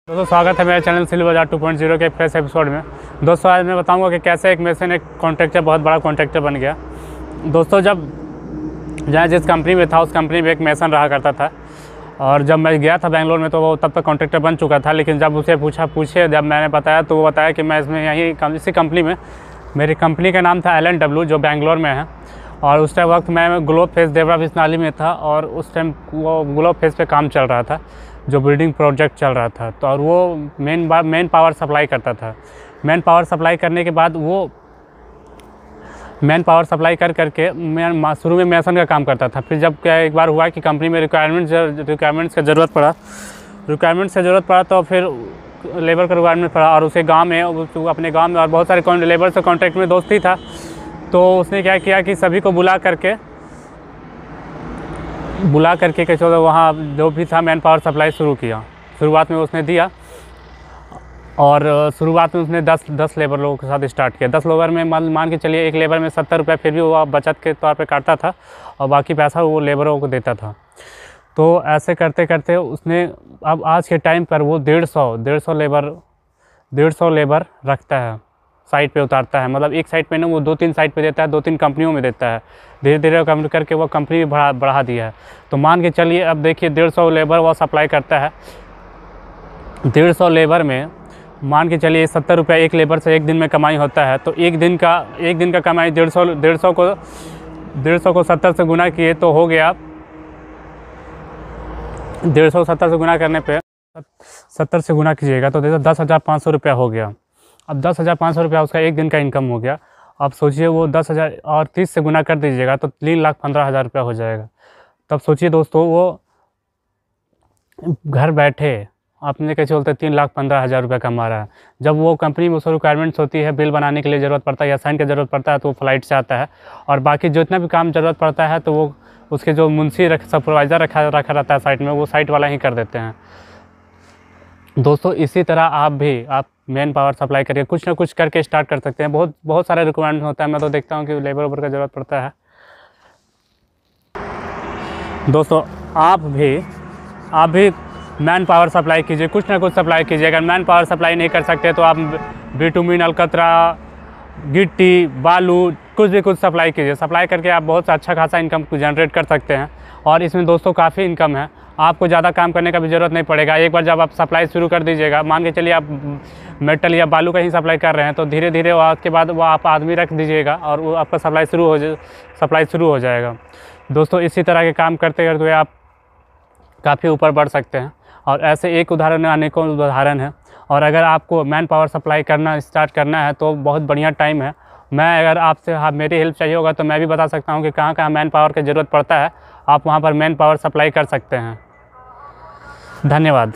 दोस्तों स्वागत है मेरे चैनल सिल बाजार 2.0 के फ्रेश एपिसोड में। दोस्तों आज मैं बताऊंगा कि कैसे एक मेसन एक कॉन्ट्रैक्टर बहुत बड़ा कॉन्ट्रैक्टर बन गया। दोस्तों जब जहाँ जिस कंपनी में था उस कंपनी में एक मेसन रहा करता था, और जब मैं गया था बेंगलोर में तो वो तब तक कॉन्ट्रैक्टर बन चुका था। लेकिन जब उसे पूछे जब मैंने बताया तो वो बताया कि मैं इसमें इसी कंपनी में, मेरी कंपनी का नाम था LNW जो बेंगलोर में है, और उस टाइम वक्त मैं ग्लोब फेस देवरा बिस्नाली में था, और उस टाइम वो ग्लोब फेस पे काम चल रहा था, जो बिल्डिंग प्रोजेक्ट चल रहा था। तो और वो मेन पावर सप्लाई करता था। मेन पावर सप्लाई करने के बाद वो मेन पावर सप्लाई करके मैं शुरू में मेसन का काम करता था। फिर जब क्या एक बार हुआ कि कंपनी में रिक्वायरमेंट्स का ज़रूरत पड़ा तो फिर लेबर का रिक्वायरमेंट पड़ा, और उसे गाँव में अपने गाँव में और बहुत सारे लेबर से कॉन्ट्रैक्ट में दोस्ती था। तो उसने क्या किया कि सभी को बुला करके चलो वहाँ जो भी था मैन पावर सप्लाई शुरू किया। शुरुआत में उसने दिया, और शुरुआत में उसने 10 लेबर लोगों के साथ स्टार्ट किया। 10 लेबर में मान के चलिए एक लेबर में 70 रुपये फिर भी वो बचत के तौर पे काटता था, और बाकी पैसा वो लेबरों को देता था। तो ऐसे करते करते उसने अब आज के टाइम पर वो 150 लेबर रखता है, साइट पे उतारता है। मतलब एक साइट पे ना, वो 2-3 साइट पे देता है, 2-3 कंपनियों में देता है। धीरे धीरे कम करके वो कंपनी भी बढ़ा दिया है। तो मान के चलिए अब देखिए 150 लेबर वो सप्लाई करता है। 150 लेबर में मान के चलिए 70 रुपये एक लेबर से एक दिन में कमाई होता है। तो एक दिन का कमाई 150 को 70 से गुना किए तो हो गया 150 से गुना करने पे 70 से गुना कीजिएगा तो 10,500 रुपया हो गया। अब 10,500 रुपया उसका एक दिन का इनकम हो गया। अब सोचिए वो 10,000 और 30 से गुना कर दीजिएगा तो 3,15,000 रुपया हो जाएगा। तब सोचिए दोस्तों वो घर बैठे अपने कैसे बोलते 3,15,000 रुपया कमा रहा है। जब वो कंपनी में उसको रिक्वायरमेंट्स होती है, बिल बनाने के लिए ज़रूरत पड़ता है या साइन की ज़रूरत पड़ता है तो वो फ्लाइट से आता है, और बाकी जितना भी काम ज़रूरत पड़ता है तो वो उसके जो मुंशी सुपरवाइज़र रखा रहता है साइट में, वो साइट वाला ही कर देते हैं। दोस्तों इसी तरह आप मेन पावर सप्लाई करके कुछ ना कुछ करके स्टार्ट कर सकते हैं। बहुत सारे रिक्वायरमेंट होता है। मैं तो देखता हूँ कि लेबर का ज़रूरत पड़ता है। दोस्तों आप भी मैन पावर सप्लाई कीजिए, कुछ ना कुछ सप्लाई कीजिए। अगर मैन पावर सप्लाई नहीं कर सकते तो आप बिटुमिन, अलकतरा, गिट्टी, बालू कुछ सप्लाई कीजिए। सप्लाई करके आप बहुत अच्छा खासा इनकम जनरेट कर सकते हैं, और इसमें दोस्तों काफ़ी इनकम है। आपको ज़्यादा काम करने का भी ज़रूरत नहीं पड़ेगा। एक बार जब आप सप्लाई शुरू कर दीजिएगा, मान के चलिए आप मेटल या बालू का ही सप्लाई कर रहे हैं, तो धीरे धीरे उसके बाद वो आप आदमी रख दीजिएगा और वो आपका सप्लाई शुरू हो जाएगा। दोस्तों इसी तरह के काम करते करते आप काफ़ी ऊपर बढ़ सकते हैं, और ऐसे एक उदाहरण अनेकों उदाहरण है। और अगर आपको मैन पावर सप्लाई स्टार्ट करना है तो बहुत बढ़िया टाइम है। अगर आपसे मेरी हेल्प चाहिए होगा तो मैं भी बता सकता हूँ कि कहाँ मैन पावर की ज़रूरत पड़ता है। आप वहाँ पर मैन पावर सप्लाई कर सकते हैं। धन्यवाद।